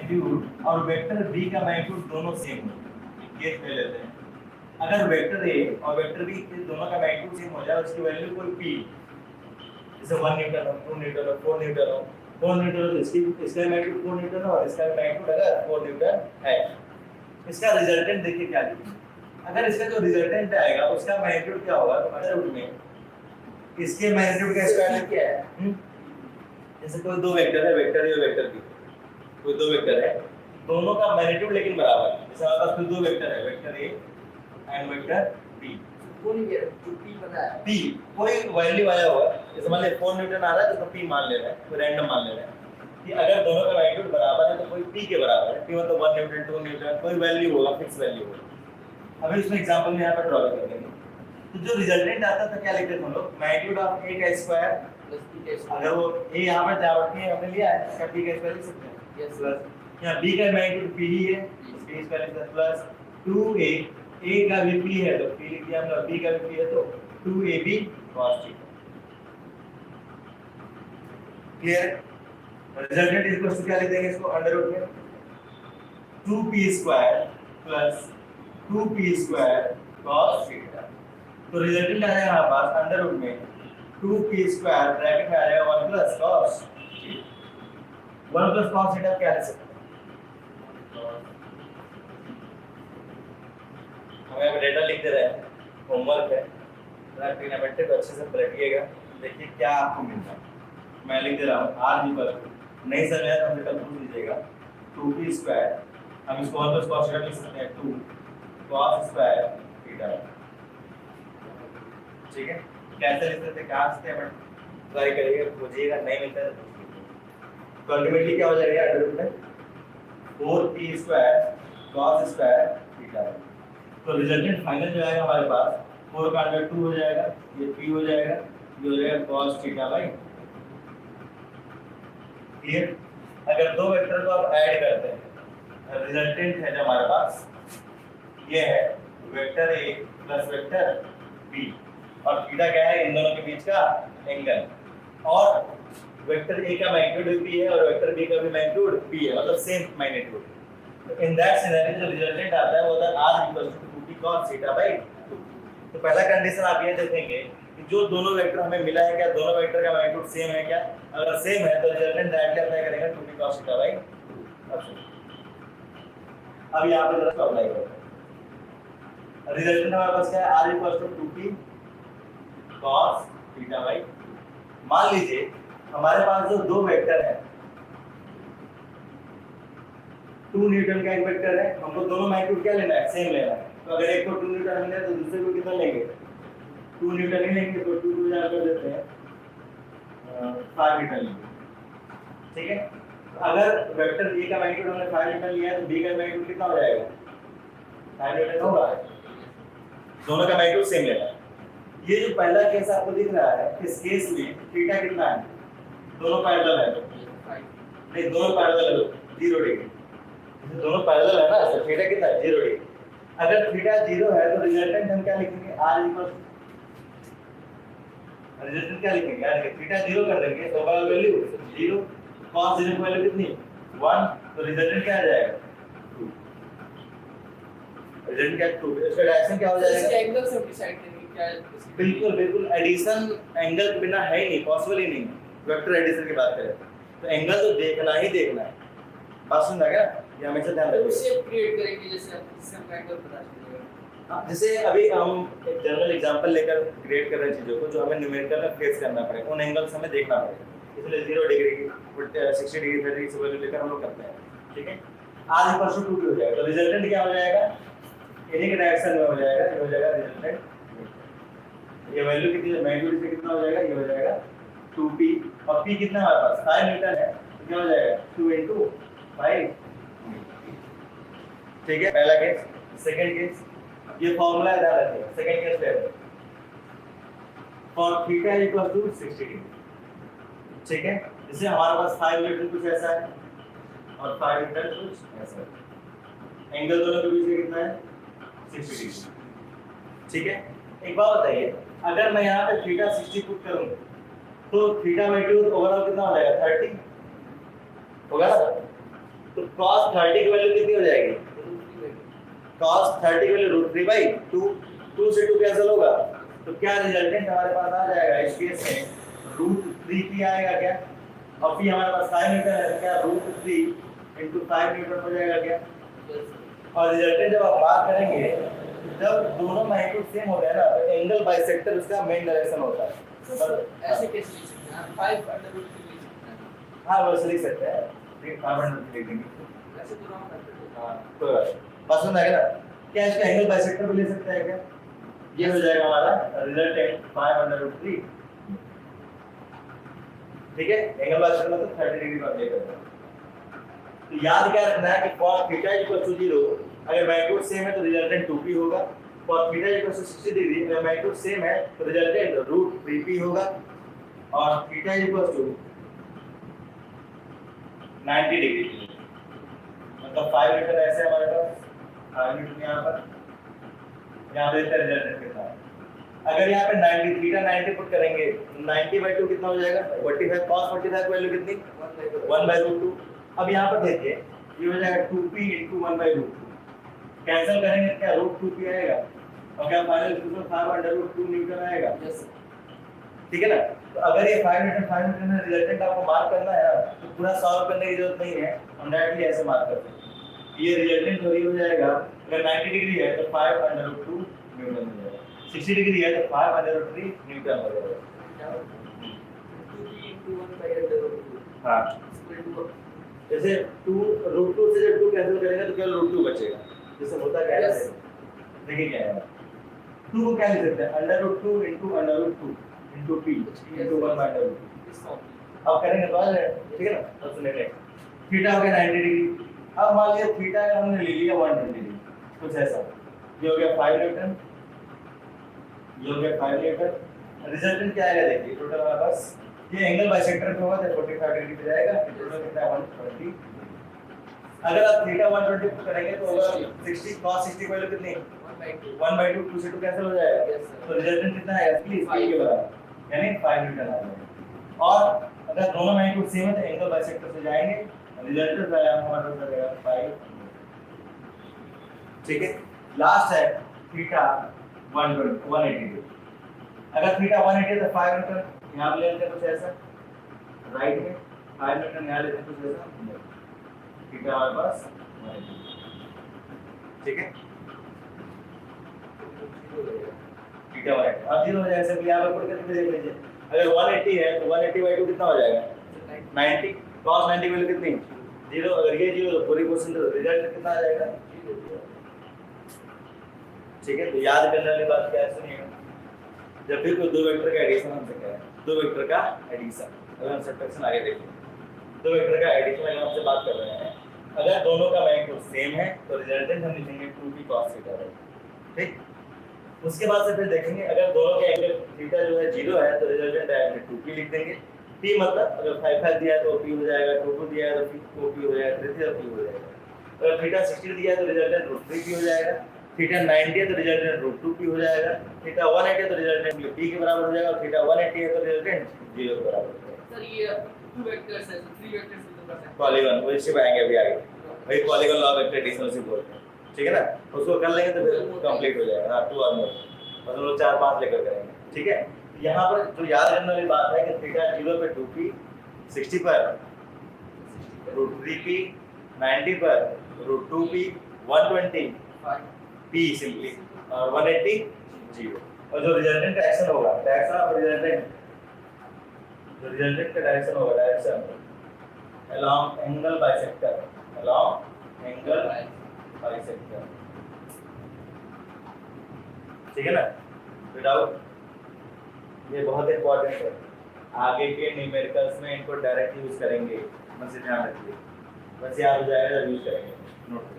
Magnitude और vector B का magnitude दोनों सेम हो, केस ले लेते हैं। अगर वेक्टर ए और वेक्टर बी के दोनों का मैग्नीट्यूड सेम हो जाए, उसकी वैल्यू कोई पी, जैसे 1 न्यूटन हो, 2 न्यूटन हो, 4 न्यूटन हो, 4 न्यूटन हो तो इसका मैग्नीट्यूड 4 न्यूटन हो और इसका मैग्नीट्यूड अगर 4 न्यूटन है, इसका रिजल्टेंट देखिए क्या लिखेंगे। अगर इसका जो रिजल्टेंट आएगा उसका मैग्नीट्यूड क्या होगा, तो अंडर रूट में इसके मैग्नीट्यूड का स्क्वायर क्या है। जैसे कोई दो वेक्टर है, वेक्टर ए और वेक्टर बी, कोई दो वेक्टर है, दोनों का मैग्नीट्यूड लेकिन बराबर है। जैसे हमारे पास कोई दो वेक्टर है, vector A and vector B, P कोई वैल्यू आया हुआ है, जैसे मान लीजिए 4 न्यूटन आ रहा है तो पी मान ले रहा है, कोई रैंडम मान ले रहा है कि अगर दोनों का मैग्नीट्यूड बराबर है तो कोई पी के बराबर है, पी मतलब 1 न्यूटन 2 न्यूटन कोई वैल्यू होगा, फिक्स वैल्यू होगा। अभी इसमें एग्जांपल में यहाँ पर ड्रॉ कर देंगे, तो जो रिजल्टेंट आता है तो क्या लिखते हैं हम लोग, मैग्नीट्यूड ऑफ ए का स्क्वायर प्लस बी का स्क्वायर। अगर वो ए यहाँ पर जावटी है हमने लिया है, इसका बी का स्क्वायर लिख सकते हैं, यस प्लस यहाँ बी का मैग्नीट्यूड पी ही है, इसका स्क्वायर प्लस 2a, a का भी p है तो p लिख दिया हमने, b का भी p है तो 2ab cos theta. Clear? Resultant equal to क्या लिख देंगे इसको, अंडर रूट में 2p square plus 2p square cos theta. तो रिजल्टेंट आ जाएगा हमारे पास अंडर रूट में 2p स्क्वायर ब्रैकेट में आ जाएगा 1 plus cos theta. 1 plus cos theta क्या लिख सकते हैं, हमें अब डेटा लिख दे रहे हैं, होमवर्क है, ट्रिग्नोमेट्री को अच्छे से पलटिएगा, देखिए क्या आपको मिलता है। मैं लिख दे रहा हूँ r इक्वल नहीं समझ आया तो हमसे कल पूछ लीजिएगा 2p स्क्वायर, हम इसको 1 प्लस cos थीटा लिख सकते हैं 2 cos स्क्वायर थीटा। ठीक है, कैसे लिख सकते हैं, कहाँ से हम ट्राई करिएगा, खोजिएगा, नहीं मिलता है तो अल्टीमेटली क्या हो जाएगा अंडर रूट में 4p square cos square theta. तो रिजल्टेंट फाइनल जो आएगा हमारे पास 4 का अंडर 2 हो जाएगा, ये p हो जाएगा, ये हो जाएगा cos थीटा बाई। क्लियर? अगर दो वेक्टर को आप ऐड करते हैं, रिजल्टेंट है जो हमारे पास ये है vector a plus vector b, और थीटा क्या है, इन दोनों के बीच का एंगल, और वेक्टर a का मैग्नीट्यूड p है और वेक्टर b का भी मैग्नीट्यूड p है, मतलब सेम मैग्नीट्यूड। तो इन दैट सिनेरियो जो रिजल्टेंट आता है वो होता है r equal to 2p cos theta by 2। तो पहला कंडीशन आप ये देखेंगे कि जो दोनों वेक्टर हमें मिला है, क्या दोनों वेक्टर का मैग्नीट्यूड सेम है क्या, अगर सेम है तो रिजल्टेंट डायरेक्टली अप्लाई करेंगे 2p cos थीटा बाई 2। अब यहां पे जरा अप्लाई करो, रिजल्टेंट हमारे पास क्या है, r equal to 2p cos theta by 2। मान लीजिए हमारे पास जो दो वेक्टर है, 2 न्यूटन का एक वेक्टर है, हमको दोनों मैग्नीट्यूड क्या लेना है, सेम लेना है। तो अगर एक को 2 न्यूटन मिले तो दूसरे को कितना लेंगे, 2 न्यूटन ही लेंगे, तो 2 2 जाकर देते हैं 5 न्यूटन लेंगे। ठीक है, तो अगर वेक्टर a का मैग्नीट्यूड हमने 5 न्यूटन लिया है तो b का मैग्नीट्यूड कितना हो जाएगा, 5 न्यूटन होगा, दोनों का मैग्नीट्यूड सेम लेना है। ये जो पहला केस आपको दिख रहा है, इस केस में थीटा कितना है, दोनों पैरेलल है, नहीं दोनों पैरेलल है 0 डिग्री, दोनों पैरेलल है ना, तो थीटा कितना है 0 डिग्री। अगर थीटा 0 है तो रिजल्टेंट हम क्या लिखेंगे, r इक्वल रिजल्टेंट क्या लिखेंगे, यार थीटा 0 कर देंगे तो ओवरऑल वैल्यू 0, cos 0 की वैल्यू कितनी 1, तो रिजल्टेंट क्या आ जाएगा 2। रिजल्टेंट क्या 2, इसका डायरेक्शन क्या हो जाएगा, इसका एंगल से डिसाइड करेंगे क्या है। बिल्कुल बिल्कुल, एडिशन एंगल के बिना है ही नहीं, पॉसिबल ही नहीं, वेक्टर एडिशन की बात करें तो एंगल तो देखना ही देखना है। बात सुन रहा है, ये हमेशा ध्यान रखिए। शेप क्रिएट करेंगे जैसे इसका एंगल पता चलेगा। हां, जैसे अभी हम एक जनरल एग्जांपल लेकर क्रिएट कर रहे हैं चीजों को जो हमें न्यूमेरिकल में फेस करना पड़ेगा, उन एंगल्स हमें देखना पड़ेगा, इसलिए 0 डिग्री की 60 डिग्री 30 डिग्री से वैल्यू लेकर हम लोग करते हैं। ठीक है, r इक्वल टू 2 हो जाएगा, तो रिजल्टेंट क्या हो जाएगा, इन्हीं के डायरेक्शन में हो जाएगा, ये हो जाएगा रिजल्टेंट। ये वैल्यू कितनी है, मैग्नीट्यूड से कितना हो जाएगा, ये हो जाएगा 2p, और p कितना हमारे पास 5 न्यूटन है, तो क्या हो जाएगा 2 * 5। ठीक है, पहला केस। सेकंड केस, ये फार्मूला याद रखिए, सेकंड केस पे for theta equal to 60 degree. ठीक है, जैसे हमारे पास 5 न्यूटन कुछ ऐसा है और 5 न्यूटन कुछ ऐसा है, एंगल दोनों के बीच में कितना है 60 डिग्री। ठीक है, एक बात बताइए, अगर मैं यहाँ पे थीटा 60 पुट करूँ तो थीटा बाई 2 ओवरऑल कितना हो जाएगा 30 होगा ना, तो cos 30 की वैल्यू कितनी हो जाएगी? cos 30 की वैल्यू √3/2, 2 से 2 कैंसिल होगा, तो क्या रिजल्टेंट हमारे पास आ जाएगा इस केस में √3p आएगा क्या? और फिर हमारे पास sin न्यूटन है, तो क्या √3 × 5 न्यूटन हो जाएगा क्या? और रिजल्टेंट जब आप बात करेंगे, जब दोनों मैग्नीट्यूड सेम हो गए ना, तो एंगल बाइसेक्टर उसका मेन डायरेक्शन होता है। ऐसे कैसे लिख सकते हैं? 5 √3 लिख सकते हैं। हाँ वैसे लिख सकते हैं, लेकिन 500 लिख देंगे। ऐसे तो रॉन्ग करते हैं। हाँ कोई बात नहीं, बात समझ आएगा ना? क्या इसका एंगल बाइसेक्टर भी ले सकते हैं क्या? ये हो जाएगा हमारा रिजल्टेंट 500√3। ठीक है, एंगल बाइसेक्टर मतलब 30 डिग्री का ले करते हैं। तो याद क्या रखना है कि cos θ 0, अगर मैग्नीट्यूड सेम है तो रिजल्टेंट 2p होगा। cos θ 60 डिग्री, अगर मैग्नीट्यूड सेम है तो रिजल्टेंट √3p होगा। और θ 90 डिग्री, मतलब 5 मीटर ऐसे हमारे पास 5 मीटर यहाँ पर, यहाँ पे इसका रिजल्टेंट कितना है? अगर यहाँ पे 90 थीटा 90 पुट करेंगे तो 90/2 कितना हो जाएगा? 45। cos 45 की वैल्यू कितनी? 1/√2। अब यहाँ पर देखिए, ये हो जाएगा 2p × 1/√2, कैंसिल करेंगे क्या √2p आएगा, और क्या फाइनल इक्वेशन 5/√2 न्यूटन आएगा। ठीक है ना? तो अगर ये 5 न्यूटन में रिजल्टेंट आपको मार्क करना है तो पूरा सॉल्व करने की जरूरत नहीं है, हम डायरेक्टली ऐसे मार्क करते हैं। ये रिजल्टेंट वही हो जाएगा, अगर 90 डिग्री है तो 5/√2 न्यूटन हो जाएगा, 60 डिग्री है तो 5/√3 न्यूटन हो जाएगा। 2p × 1/√2। हाँ, जैसे 2√2 से जब 2 कैंसिल करेंगे तो केवल √2 बचेगा। जैसे होता क्या है, देखिए क्या है, 2 को क्या लिख सकते हैं? √2 × √2 × p × 1/√2। अब करेंगे तो आ जाएगा। ठीक है ना? अब सुनिए, थीटा हो गया 90 डिग्री। अब मान लिया थीटा हमने ले लिया 120 डिग्री, कुछ ऐसा, ये हो गया 5 न्यूटन, ये हो गया 5 न्यूटन। रिजल्टेंट क्या आएगा देखिए, टोटल हमारे पास ये एंगल बाइसेक्टर पे होगा तो 45 डिग्री पे जाएगा, टोटल कितना है 120। अगर आप थीटा 120 पुट करेंगे तो होगा 60, cos 60 की वैल्यू कितनी? 1/2, 2 से 2 कैंसिल हो जाएगा, तो रिजल्टेंट कितना आएगा? प्लीज p के बराबर, यानी 5 न्यूटन आ जाएगा। और अगर दोनों मैग्नीट्यूड सेम है तो एंगल बाइसेक्टर से जाएंगे, रिजल्टेंट आया हमारा हो जाएगा 5। ठीक है, लास्ट है थीटा 180 डिग्री। अगर थीटा 180 है तो 5 न्यूटन यहाँ पे ले लेते हैं कुछ ऐसा, राइट में 5 न्यूटन यहाँ लेते हैं कुछ ऐसा, थीटा हमारे पास 180। ठीक है, थीटा 180 अब 0 हो जाएगा, सब यहाँ पर पढ़ के देख लीजिए। अगर 180 है तो 180/2 कितना हो जाएगा? 90। cos 90 की वैल्यू कितनी? 0। अगर ये 0 तो पूरी क्वेश्चन तो रिजल्ट कितना आ जाएगा? ठीक है, तो याद करने वाली बात क्या है, सुनिएगा, जब भी कोई दो वेक्टर का एडिशन हमसे कहे, दो वेक्टर का एडिशन, अगर हम सब्ट्रैक्शन आगे देखें, दो वेक्टर का एडिशन अगर हमसे बात कर रहे हैं, अगर दोनों का मैग्नीट्यूड सेम है तो रिजल्टेंट हम लिखेंगे 2p cos थीटा। ठीक, उसके बाद से फिर देखेंगे अगर दोनों के एंगल थीटा जो है 0 है तो रिजल्टेंट डायरेक्टली 2p लिख देंगे। p मतलब अगर 5 दिया है तो p हो जाएगा, 2 दिया है तो 4p हो जाएगा, 3 p हो जाएगा। अगर थीटा 60 दिया है तो रिजल्टेंट √3p हो जाएगा, थीटा 90 है तो रिजल्टेंट √2p हो जाएगा, थीटा 180 है तो रिजल्टेंट p के बराबर हो जाएगा, और थीटा 180 है तो रिजल्टेंट 0 के बराबर हो जाएगा। सर ये 2 वेक्टर्स है, 3 वेक्टर्स भी कर सकते हैं। पॉलीगॉन वो इससे आएंगे अभी आगे, भाई पॉलीगॉन लॉ ऑफ एडिशन से बोलते हैं। ठीक है ना, उसको कर लेंगे तो फिर कंप्लीट हो जाएगा। हां 2 और मोर, मतलब 4-5 लेकर करेंगे। ठीक है, यहाँ पर जो याद रखने वाली बात है कि थीटा 0 पे 2p, 60 पर √3p, 90 पर √2p, 120 p सिंपली, और 180 0। और जो रिजल्टेंट का एक्शन होगा, डायरेक्शन ऑफ रिजल्टेंट, जो रिजल्टेंट का डायरेक्शन होगा, direction along angle bisector, along angle bisector. ठीक है ना, विदाउट, ये बहुत इंपॉर्टेंट है, आगे के न्यूमेरिकल्स में इनको डायरेक्ट यूज करेंगे, बस ध्यान रखिए, बस याद हो जाएगा जब यूज करेंगे। नोट